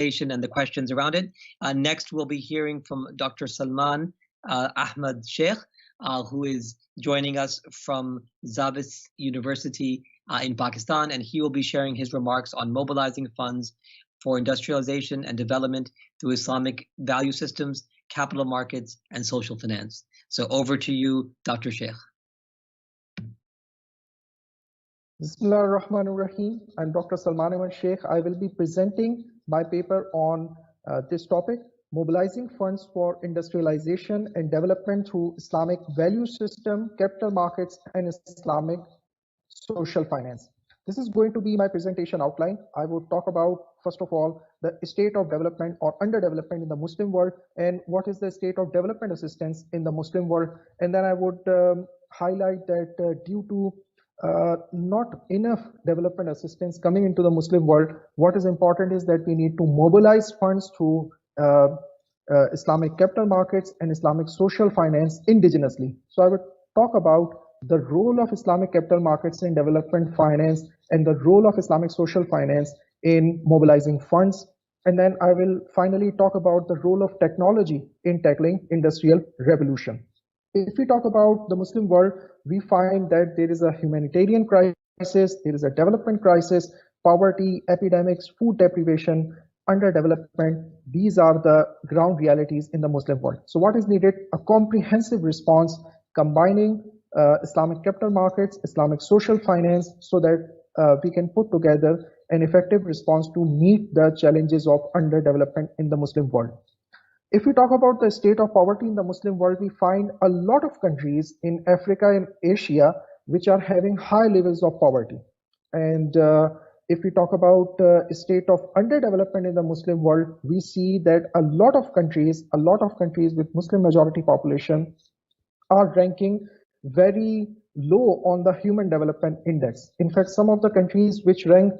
and the questions around it. Next, we'll be hearing from Dr. Salman Ahmad Sheikh, who is joining us from Zabis University in Pakistan, and he will be sharing his remarks on mobilizing funds for industrialization and development through Islamic value systems, capital markets, and social finance. So over to you, Dr. Sheikh. Bismillah ar-Rahman ar-Rahim. I'm Dr. Salman Ahmad Sheikh. I will be presenting my paper on this topic, mobilizing funds for industrialization and development through Islamic value system, capital markets, and Islamic social finance. This is going to be my presentation outline. I will talk about, first of all, the state of development or underdevelopment in the Muslim world, and what is the state of development assistance in the Muslim world. And then I would highlight that due to not enough development assistance coming into the Muslim world, what is important is that we need to mobilize funds through Islamic capital markets and Islamic social finance indigenously. So I would talk about the role of Islamic capital markets in development finance and the role of Islamic social finance in mobilizing funds. And then I will finally talk about the role of technology in tackling industrial revolution. If we talk about the Muslim world, we find that there is a humanitarian crisis, there is a development crisis, poverty, epidemics, food deprivation, underdevelopment. These are the ground realities in the Muslim world. So what is needed? A comprehensive response combining Islamic capital markets, Islamic social finance, so that we can put together an effective response to meet the challenges of underdevelopment in the Muslim world. If we talk about the state of poverty in the Muslim world, we find a lot of countries in Africa and Asia which are having high levels of poverty. And if we talk about a state of underdevelopment in the Muslim world, we see that a lot of countries with Muslim majority population are ranking very low on the Human Development Index. In fact, some of the countries which rank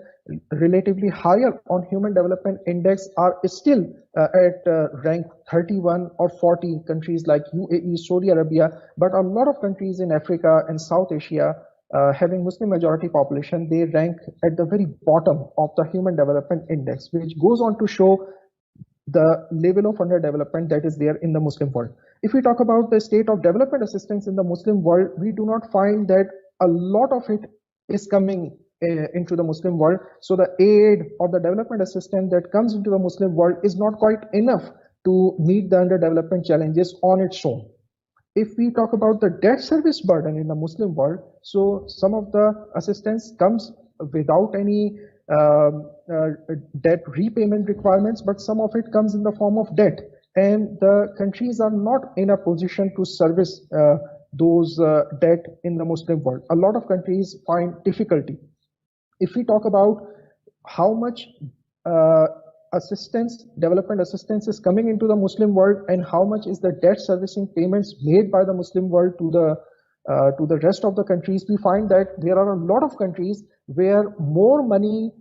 relatively higher on Human Development Index are still at rank 31 or 40, countries like UAE, Saudi Arabia, but a lot of countries in Africa and South Asia having Muslim majority population, they rank at the very bottom of the Human Development Index, which goes on to show the level of underdevelopment that is there in the Muslim world. If we talk about the state of development assistance in the Muslim world, we do not find that a lot of it is coming into the Muslim world. So the aid or the development assistance that comes into the Muslim world is not quite enough to meet the underdevelopment challenges on its own. If we talk about the debt service burden in the Muslim world, so some of the assistance comes without any debt repayment requirements, but some of it comes in the form of debt, and the countries are not in a position to service those debt in the Muslim world. A lot of countries find difficulty. If we talk about how much development assistance is coming into the Muslim world, and how much is the debt servicing payments made by the Muslim world to the rest of the countries, we find that there are a lot of countries where more money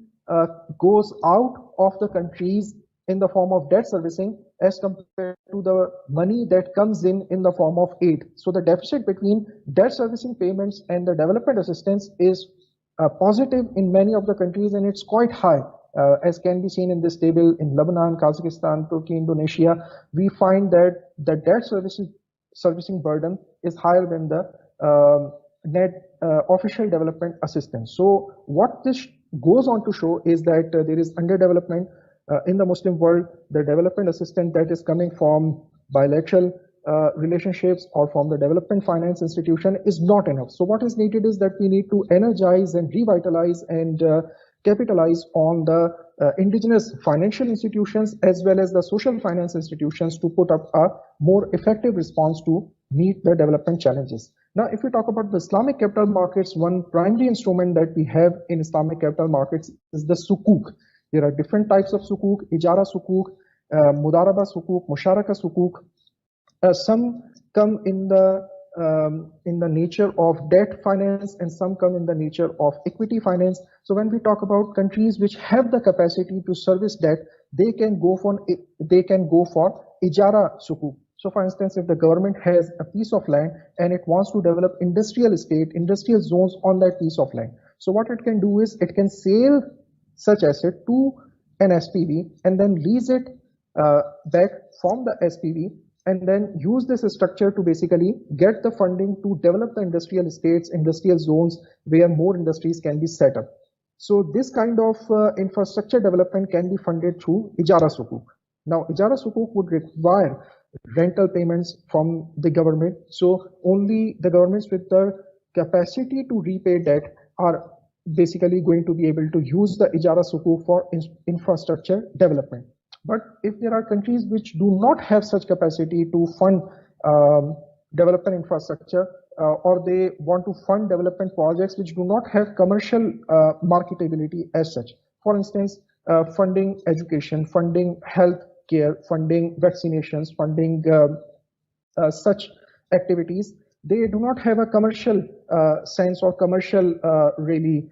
goes out of the countries in the form of debt servicing as compared to the money that comes in the form of aid. So the deficit between debt servicing payments and the development assistance is positive in many of the countries, and it's quite high. As can be seen in this table, in Lebanon, Kazakhstan, Turkey, Indonesia, we find that the debt servicing burden is higher than the net official development assistance. So what this goes on to show is that there is underdevelopment in the Muslim world. The development assistance that is coming from bilateral relationships or from the development finance institution is not enough. So what is needed is that we need to energize and revitalize and capitalize on the indigenous financial institutions as well as the social finance institutions to put up a more effective response to meet the development challenges. Now, if we talk about the Islamic capital markets, one primary instrument that we have in Islamic capital markets is the sukuk. There are different types of sukuk: ijara sukuk, mudaraba sukuk, musharaka sukuk. Some come in the nature of debt finance, and some come in the nature of equity finance. So when we talk about countries which have the capacity to service debt, they can go for ijara sukuk. So for instance, if the government has a piece of land and it wants to develop industrial zones on that piece of land, so what it can do is it can sell such asset to an SPV and then lease it back from the SPV, and then use this structure to basically get the funding to develop the industrial estates, industrial zones where more industries can be set up. So this kind of infrastructure development can be funded through Ijara Sukuk. Now, Ijara Sukuk would require rental payments from the government. So only the governments with the capacity to repay debt are basically going to be able to use the Ijara Sukuk for infrastructure development. But if there are countries which do not have such capacity to fund development infrastructure, or they want to fund development projects which do not have commercial marketability as such. For instance, funding education, funding health care, funding vaccinations, funding such activities, they do not have a commercial sense or commercial really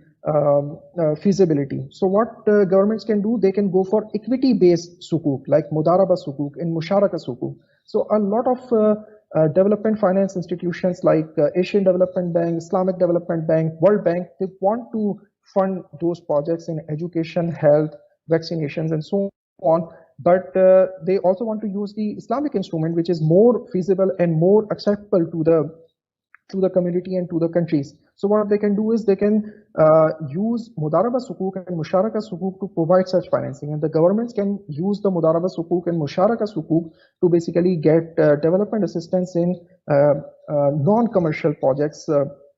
feasibility. So what governments can do, they can go for equity-based sukuk like Mudaraba sukuk and Musharaka sukuk. So a lot of development finance institutions like Asian Development Bank, Islamic Development Bank, World Bank, they want to fund those projects in education, health, vaccinations, and so on. But they also want to use the Islamic instrument, which is more feasible and more acceptable to the community and to the countries. So what they can do is they can use Mudaraba Sukuk and Musharaka Sukuk to provide such financing, and the governments can use the Mudaraba Sukuk and Musharaka Sukuk to basically get development assistance in non-commercial projects,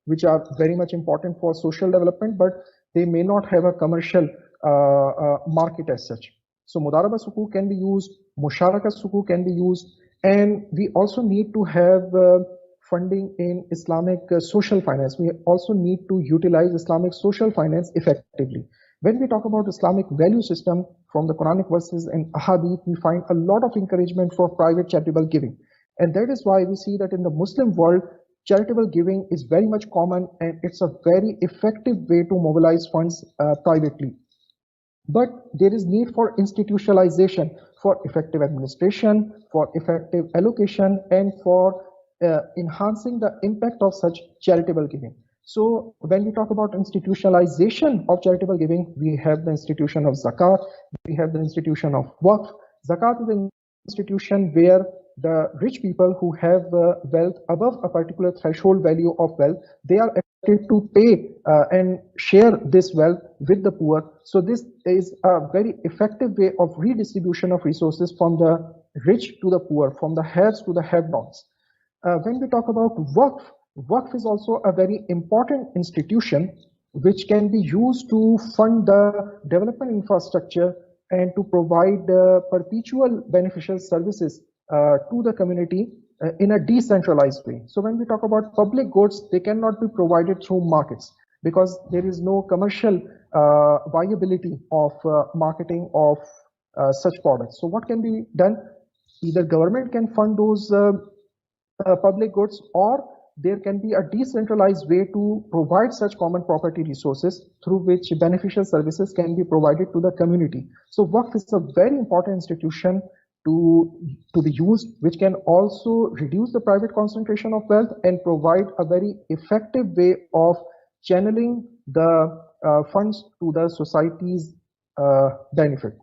which are very much important for social development, but they may not have a commercial market as such. So Mudaraba Sukuk can be used, Musharaka Sukuk can be used, and we also need to have funding in Islamic social finance. We also need to utilize Islamic social finance effectively. When we talk about Islamic value system from the Quranic verses and Ahadith, we find a lot of encouragement for private charitable giving. And that is why we see that in the Muslim world, charitable giving is very much common, and it's a very effective way to mobilize funds privately. But there is need for institutionalization, for effective administration, for effective allocation, and for enhancing the impact of such charitable giving. So when we talk about institutionalization of charitable giving, we have the institution of Zakat, we have the institution of Waqf. Zakat is an institution where the rich people who have wealth above a particular threshold value of wealth, they are expected to pay and share this wealth with the poor. So this is a very effective way of redistribution of resources from the rich to the poor, from the haves to the have-nots. When we talk about Waqf, Waqf is also a very important institution which can be used to fund the development infrastructure and to provide perpetual beneficial services to the community in a decentralized way. So when we talk about public goods, they cannot be provided through markets because there is no commercial viability of marketing of such products. So what can be done? Either government can fund those public goods, or there can be a decentralized way to provide such common property resources through which beneficial services can be provided to the community. So Waqf is a very important institution to be used, which can also reduce the private concentration of wealth and provide a very effective way of channeling the funds to the society's benefit.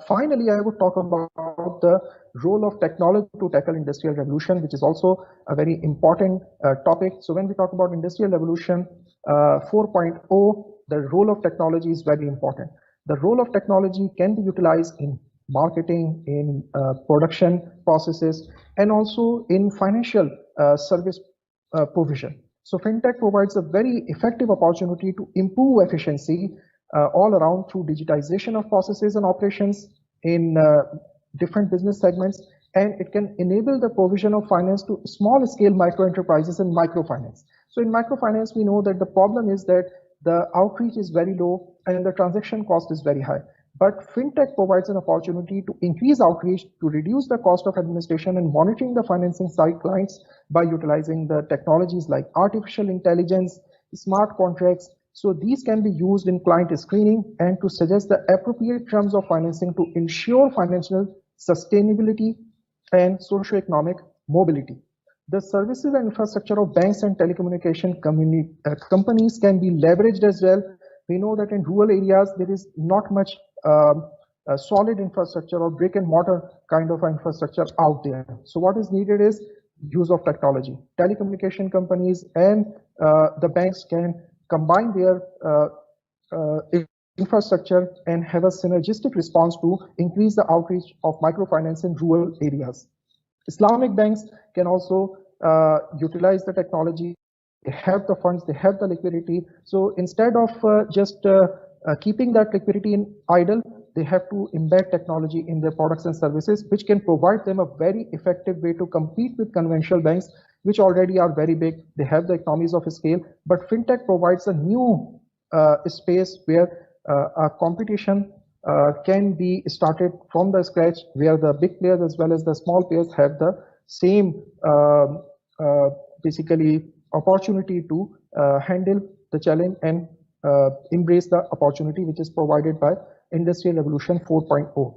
Finally, I would talk about the role of technology to tackle industrial revolution, which is also a very important topic. So when we talk about industrial revolution 4.0, the role of technology is very important. The role of technology can be utilized in marketing, in production processes, and also in financial service provision. So fintech provides a very effective opportunity to improve efficiency all around through digitization of processes and operations in different business segments, and it can enable the provision of finance to small scale micro enterprises and microfinance. So in microfinance, we know that the problem is that the outreach is very low and the transaction cost is very high. But fintech provides an opportunity to increase outreach, to reduce the cost of administration and monitoring the financing side clients by utilizing the technologies like artificial intelligence, smart contracts. So these can be used in client screening and to suggest the appropriate terms of financing to ensure financial sustainability and socioeconomic mobility. The services and infrastructure of banks and telecommunication companies can be leveraged as well. We know that in rural areas, there is not much a solid infrastructure or brick and mortar kind of infrastructure out there. So what is needed is use of technology. Telecommunication companies and the banks can combine their infrastructure and have a synergistic response to increase the outreach of microfinance in rural areas. Islamic banks can also utilize the technology. They have the funds, they have the liquidity. So instead of just keeping that liquidity in idle, they have to embed technology in their products and services, which can provide them a very effective way to compete with conventional banks, which already are very big. They have the economies of scale, but fintech provides a new space where a competition can be started from the scratch, where the big players as well as the small players have the same basically opportunity to handle the challenge and embrace the opportunity which is provided by Industrial Revolution 4.0.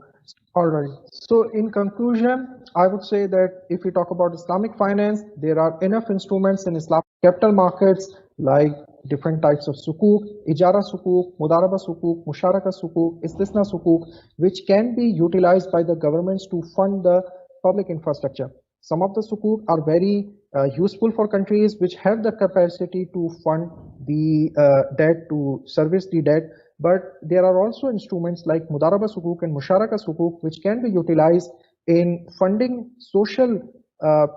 All right. So in conclusion, I would say that if we talk about Islamic finance, there are enough instruments in Islamic capital markets like different types of sukuk, ijara sukuk, mudaraba sukuk, musharaka sukuk, istisna sukuk, which can be utilized by the governments to fund the public infrastructure. Some of the sukuk are very useful for countries which have the capacity to fund the debt, to service the debt. But there are also instruments like mudaraba sukuk and musharaka sukuk which can be utilized in funding social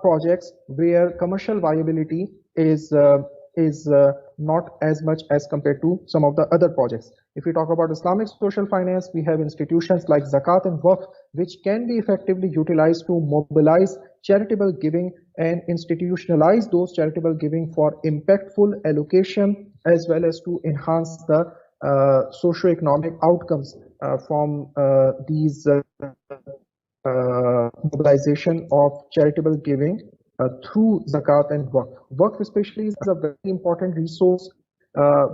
projects where commercial viability is not as much as compared to some of the other projects. If we talk about Islamic social finance, we have institutions like zakat and waqf, which can be effectively utilized to mobilize charitable giving and institutionalize those charitable giving for impactful allocation, as well as to enhance the socio-economic outcomes from these mobilization of charitable giving through zakat and waqf. Waqf especially is a very important resource,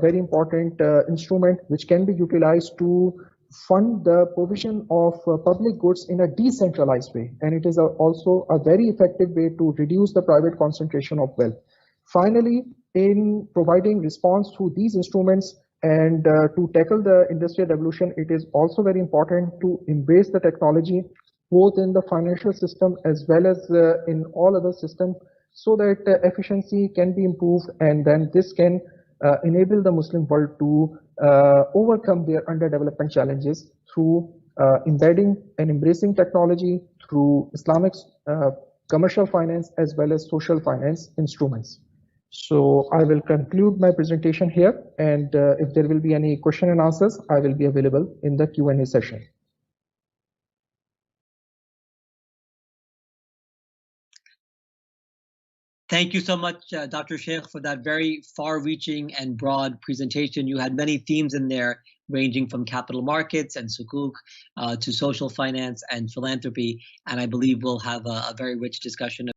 very important instrument which can be utilized to fund the provision of public goods in a decentralized way, and it is also a very effective way to reduce the private concentration of wealth. Finally, in providing response to these instruments and to tackle the industrial revolution, it is also very important to embrace the technology both in the financial system as well as in all other systems, so that efficiency can be improved, and then this can enable the Muslim world to overcome their underdevelopment challenges through embedding and embracing technology through Islamic commercial finance as well as social finance instruments. So I will conclude my presentation here, and if there will be any question and answers, I will be available in the Q&A session. Thank you so much, Dr. Sheikh, for that very far-reaching and broad presentation. You had many themes in there, ranging from capital markets and sukuk to social finance and philanthropy, and I believe we'll have a very rich discussion